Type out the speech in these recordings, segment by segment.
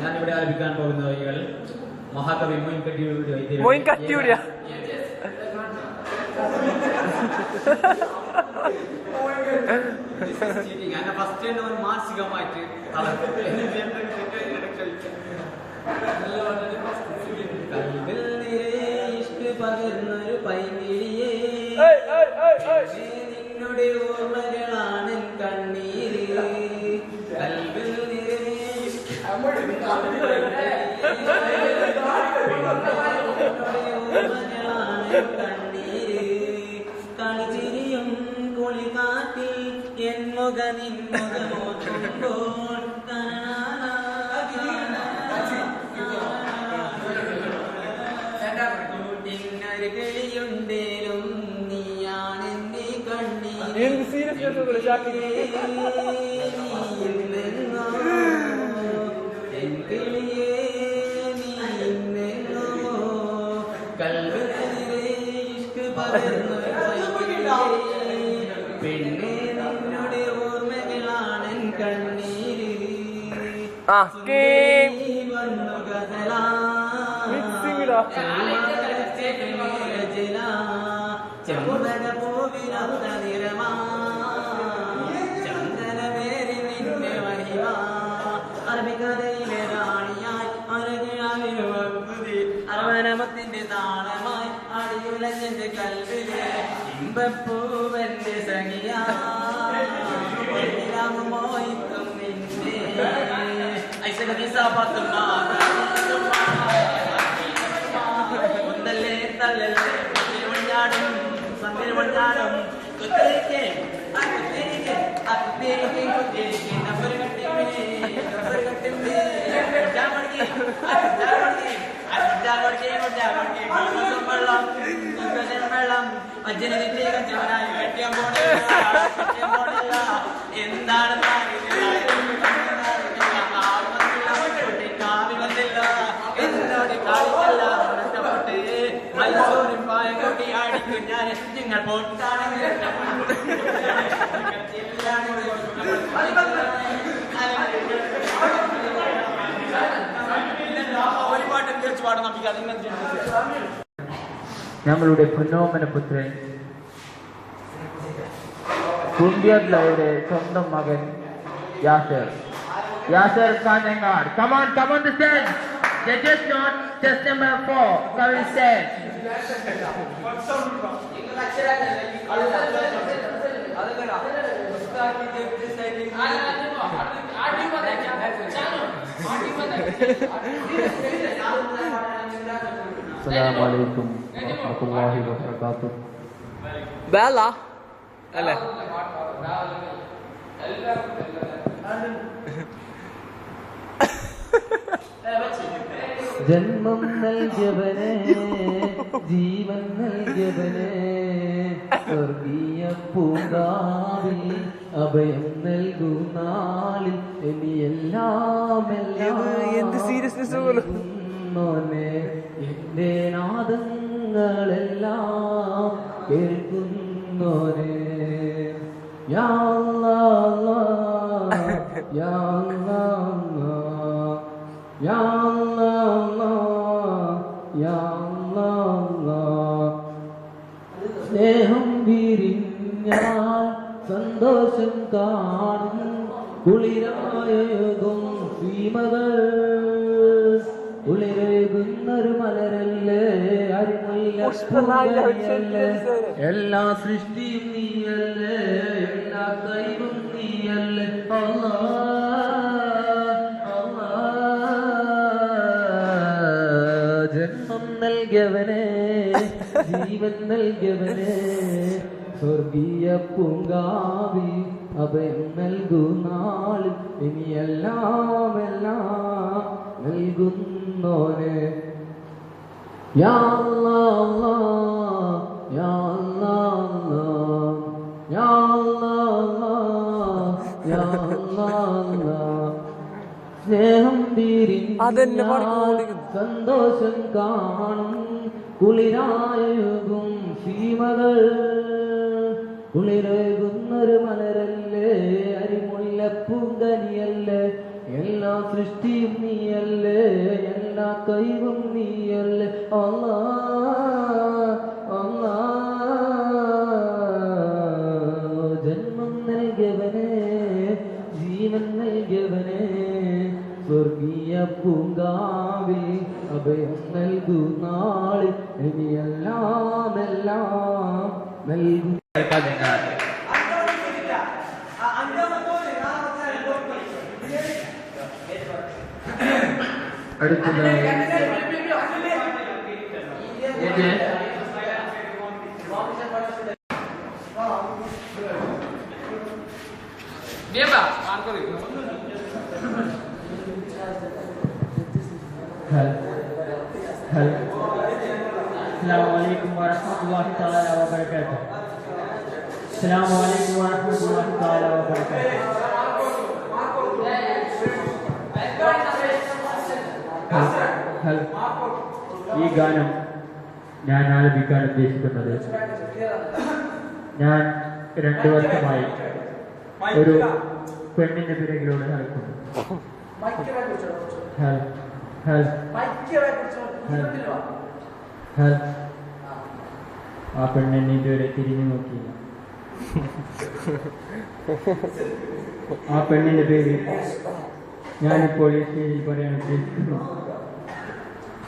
ഞാനിവിടെ ആലപിക്കാൻ പോകുന്ന വരികൾ മഹാകവി മോയിൻ കത്തിയൂരിയ ഫസ്റ്റ് മാനസികമായിട്ട് പകർന്നൊരു പൈകിളിയേ നിന്നുടെ ഓർമ്മകളാണ് കണ്ണീര് കൽവിൽ കണ്ണീര് കളിച്ചിരിയും കുളി കാട്ടി എൻ മുഖ നിൻമുഖമോതുമ്പോൾ ഒരു കിളിയുണ്ടേലും നീയാണെന്റെ കണ്ണീര് എൻ കിളിയേ നീ ഇന്നെങ്ങോ കൽവിലെ ഇഷ്ക് പകർന്നൊരു പെണ്ണേ നിന്നുടെ ഓർമ്മകളാണ് കണ്ണീര് വന്നു ഗസലാ ചന്ദന പൂവിനൊത്ത നിറമാ ചന്ദന പേരി നിന്റെ മഹിമ അറബിക്കഥയിലെ റാണിയായി അരകിഴാവിനുതി അറവനമത്തിന്റെ താളമായി അടിയുലഞ്ഞെന്റെ കൽവിലെ ഇമ്പപ്പൂവന്റെ സഖിയാമോയിത്തും നിന്റെ ഐശ്വര്യ തള്ളല്ലേ സന്ധ്യവണ്ണാടും കുത്തിരിക്കെ ആ കുത്തിരിക്കെ ആ കുത്തിരിക്കെ കുത്തിരിക്കെ നമ്പർ കട്ടിമേ ജാമണിക്ക് ആ ജാമണിക്ക് വെള്ളം വെള്ളം അജ്ജനിന്റെ കച്ചവനായി കെട്ടിയാൻ പോണില്ല എന്താണ് കാവി വന്നില്ല എന്നോട് കാണിക്കല്ല ഞാൻ നിങ്ങൾ പോട്ടാണെങ്കിൽ ഞങ്ങളുടെ പൊന്നോമന പുത്രൻ കുന്തിയയുടെ സ്വന്തം മകൻ Yasar Kanhangad. Come on the stage. Judges not test number 4. Come on stage. Assalamu alaikum warahmatullahi wabarakatuh. Bella അല്ലേ ജന്മം നൽകിയവനെ ജീവൻ നൽകിയവനെ സ്വർഗീയ പൂങ്കാവിൽ അഭയം നൽകും നാളിൽ ഇനി എല്ലാം മോനെ എന്റെ നാദങ്ങളെല്ലാം കേൾക്കുന്നോനെ യാ അല്ലാഹ് യാ അല്ലാഹ് യാ അല്ലാഹ് യാ അല്ലാഹ് സ്നേഹം വിരിഞ്ഞാൽ സന്തോഷം കാണും കുളിരായകും സീമകൾ കുളിരേകുന്നൊരു മലരല്ലേ അരിമുല്ലപ്പൂവല്ലേ എല്ലാ സൃഷ്ടിയും നീയല്ലേ എല്ലാ ദൈവം നീയല്ലേ ജന്മം നൽകിയവനെ ജീവൻ നൽകിയവനെ സ്വർഗീയ പൂങ്കാവി അഭയം നൽകും നാളിൽ ഇനിയെല്ലാം നൽകുന്നോനെ യാ അല്ലാഹ് യാ അല്ലാഹ് യാ അല്ലാഹ് യാ അല്ലാഹ് സ്നേഹം വിരിഞ്ഞാൽ സന്തോഷം കാണും കുളിരായകും സീമകൾ കുളിരേകുന്നൊരു മലരല്ലേ അരിമുല്ലപ്പൂങ്കനിയല്ലേ എല്ലാ സൃഷ്ടിയും നീയല്ലേ ദൈവം നീയല്ലേ അല്ലാ അല്ലാ ജന്മം നൽകിയവനെ ജീവൻ നൽകിയവനെ സ്വർഗീയ പൂങ്കാവിൽ അഭയം നൽകൂ നാളിൽ ഇനിയെല്ലാം എല്ലാം നൽകൂ. അടുത്തതായി Assalamualaikum warahmatullahi taala wabarakatuh. Assalamualaikum warahmatullahi taala wabarakatuh. ഈ ഗാനം ഞാൻ ആലപിക്കാൻ ഉദ്ദേശിക്കുന്നത് ഞാൻ 2 വർഷമായി ഒരു പെണ്ണിന്റെ പിറകിലൂടെ നടക്കുന്നു. ആ പെണ്ണെന്നെ ഇതുവരെ തിരിഞ്ഞു നോക്കിയില്ല. ആ പെണ്ണിന്റെ പേര് ഞാനിപ്പോൾ ഈ സ്റ്റേജിൽ പറയാൻ ഉദ്ദേശിക്കുന്നു.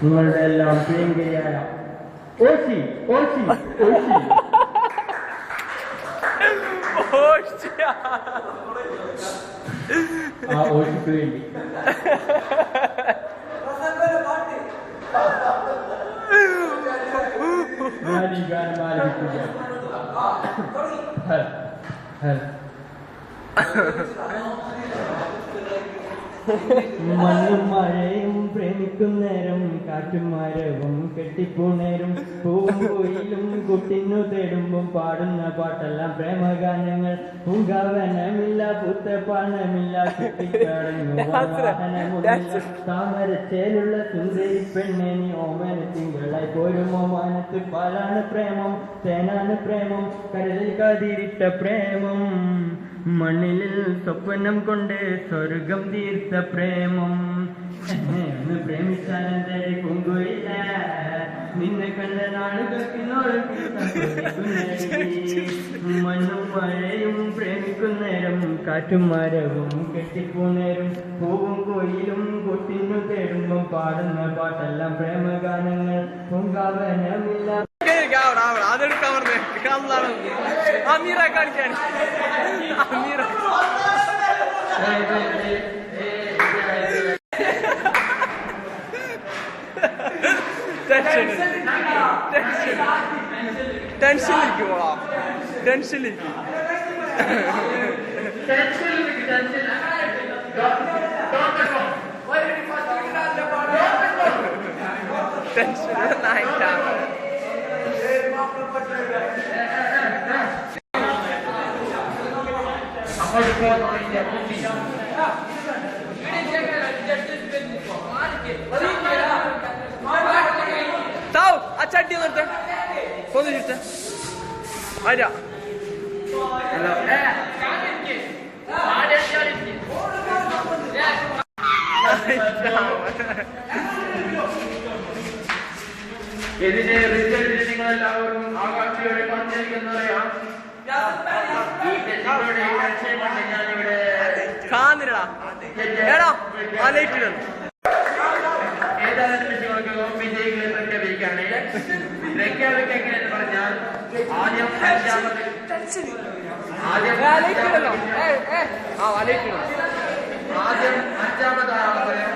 നിങ്ങളുടെ എല്ലാം പ്രിയങ്കരിയായ ഓച്ചി ഓച്ചി ഓച്ചി. ആ ഓച്ചിക്ക് വേണ്ടി ഞാൻ ഈ ഗാനം ആലപിക്കുകയാണ്. മണ്ണും മഴയും പ്രേമിക്കുന്നേരം കാറ്റും മരവും കെട്ടിപ്പൂണേരും പൂവും കോയിലും കുട്ടിന്നു തേടുമ്പം പാടുന്ന പാട്ടെല്ലാം പ്രേമഗാനങ്ങൾ. പൂങ്കാവനമില്ല പുത്തപ്പാണമില്ല ചുറ്റിക്കാടുന്നു വാഹനമില്ല താമരച്ചേലുള്ള സുന്ദരി പെണ്ണെ നീ ഓമന തിങ്കളായി പോരുമോ മാനത്ത് പാലാണ് പ്രേമം തേനാണ് പ്രേമം കരളിൽ കാതിരിട്ട പ്രേമം മണ്ണിൽ സ്വപ്നം കൊണ്ട് സ്വർഗം തീർത്ത പ്രേമം. ഒന്ന് പ്രേമിച്ചാലെന്തേ കുങ്കുയില്ല നിന്നെ കണ്ട നാളുകൾക്കിനോട് മണ്ണും മഴയും പ്രേമിക്കുന്നേരം കാറ്റും മരവും കെട്ടിപ്പോന്നേരം പൂവും കോയിലും കുട്ടിന്നു തേടുമ്പം പാടുന്ന പാട്ടെല്ലാം പ്രേമഗാനങ്ങൾ. പൂങ്കാവനമില്ല അതെടുക്കാൻ പറഞ്ഞേ അമീറ കാണിക്കാൻ അമീറ ടെൻഷനിലേക്ക് പോവാ ടെൻഷനിലേക്ക് ടെൻഷൻ താവ് ആ ചട്ടി നിർത്ത കൊന്നു ചുറ്റ ആരാ ഇതിന്റെ റിസൾട്ട് നിങ്ങളെല്ലാവരും ആകാംക്ഷയോടെ കാത്തിരിക്കുന്നവരെയാണ്. കാന്നിരടാ ഏടാ ആ ലൈറ്റ് ഇടുന്നു. ഏതാനും നിമിഷങ്ങൾക്ക് വിജയികളെ പ്രഖ്യാപിക്കുകയാണ്. പ്രഖ്യാപിക്കുക എങ്ങനെയെന്ന് പറഞ്ഞാൽ ആദ്യം അഞ്ചാമതാണ് പറയാം.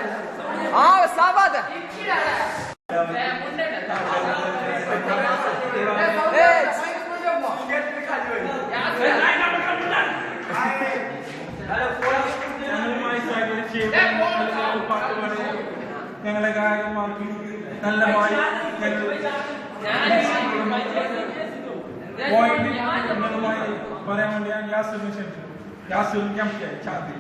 ഞങ്ങളെ ഗായകന്മാർക്ക് നല്ലമായി പറയാൻ വേണ്ടി ഞാൻ യാസിറിനെ ക്ഷണിച്ചു. യാസിർ ഞമ്മക്കായി ചാത്തി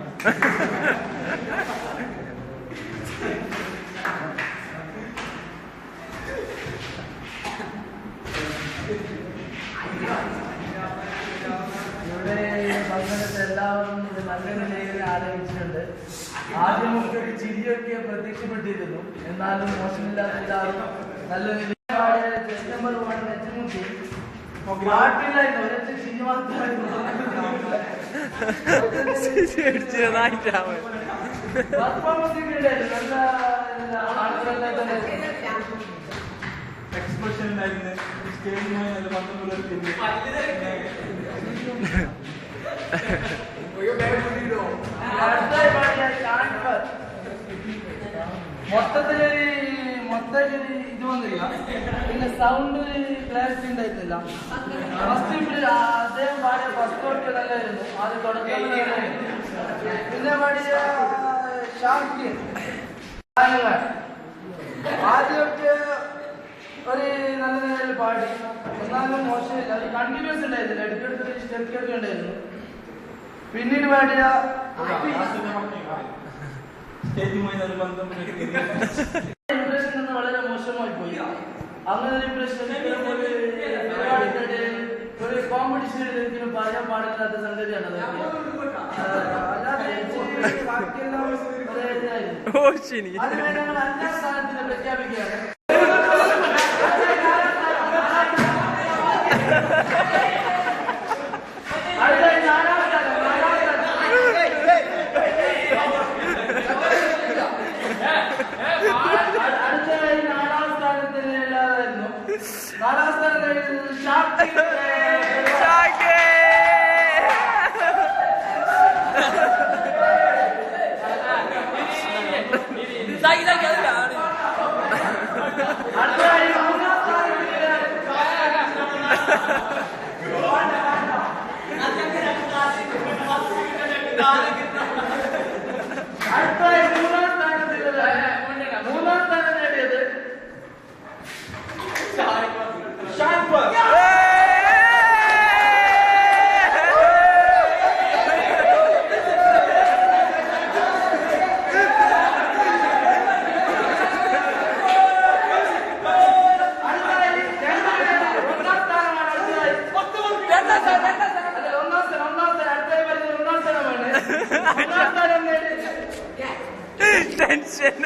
ഇവിടെ പങ്കെടുത്ത എല്ലാവരും നല്ലൊരു രീതിയിൽ ആലോചിച്ചിട്ടുണ്ട്. ആ ആദ്യമൊക്കെ ഒരു ചിരിയൊക്കെ പ്രത്യക്ഷപ്പെട്ടിരുന്നു. എന്നാലും മോശമില്ലാത്ത എല്ലാവരും നല്ല ജസ്റ്റ് നമ്പർ 1 നെച്ചുമുട്ടി പാട്ടില്ലായിരുന്നു, ഒരൊറ്റ ചിരി മാത്രമായിരുന്നു. പെർഫോമൻസ് ഉണ്ടായിരുന്നു, നല്ല ആളുകളെല്ലാം തന്നെ എക്സ്പ്രഷൻ ഉണ്ടായിരുന്നു. സ്റ്റേജിൽ നല്ല പന്തം പുലർത്തിയിരുന്നു. അടുത്തായി പാടിയ ഷാൻഫർ മൊത്തത്തിലൊരു ഇത് വന്നില്ല, പിന്നെ സൗണ്ട് ക്ലാരിറ്റി ഉണ്ടായിരുന്നില്ല. ഫസ്റ്റ് അദ്ദേഹം പാടിയ ഫസ്റ്റ് തൊട്ട് നല്ലായിരുന്നു, ആദ്യം തുടക്കം നല്ലതായിരുന്നു. പിന്നെ പാടിയ ഷാക്കി ആദ്യമൊക്കെ ഒരു നല്ല നിലയിൽ പാടി, എന്നാലും മോശമില്ല, ഒരു കണ്ടിന്യൂസ് ഉണ്ടായിരുന്നില്ല, ഇടയ്ക്കെടുത്തൊരു സ്റ്റെപ്പൊക്കെ ഉണ്ടായിരുന്നു. പിന്നീട് പാടിയ ഇംപ്രഷൻ എന്ന് വളരെ മോശമായി പോയി. അങ്ങനെ ഒരു ഇംപ്രഷൻ ഒരു കോമ്പറ്റീഷനിൽ ഒരിക്കലും പറയാൻ പാടില്ലാത്ത സംഗതിയാണ്. ബാക്കിയെല്ലാം അതിനുവേണ്ടി ഞങ്ങൾ 5ാം സ്ഥാനത്തിന് പ്രഖ്യാപിക്കുകയാണ്. നാലാം സ്ഥാനത്ത് ഷാക്കി. മൂന്നാം സ്ഥാനം നേടിയത് ഷാൻഫർ. ടെൻഷൻ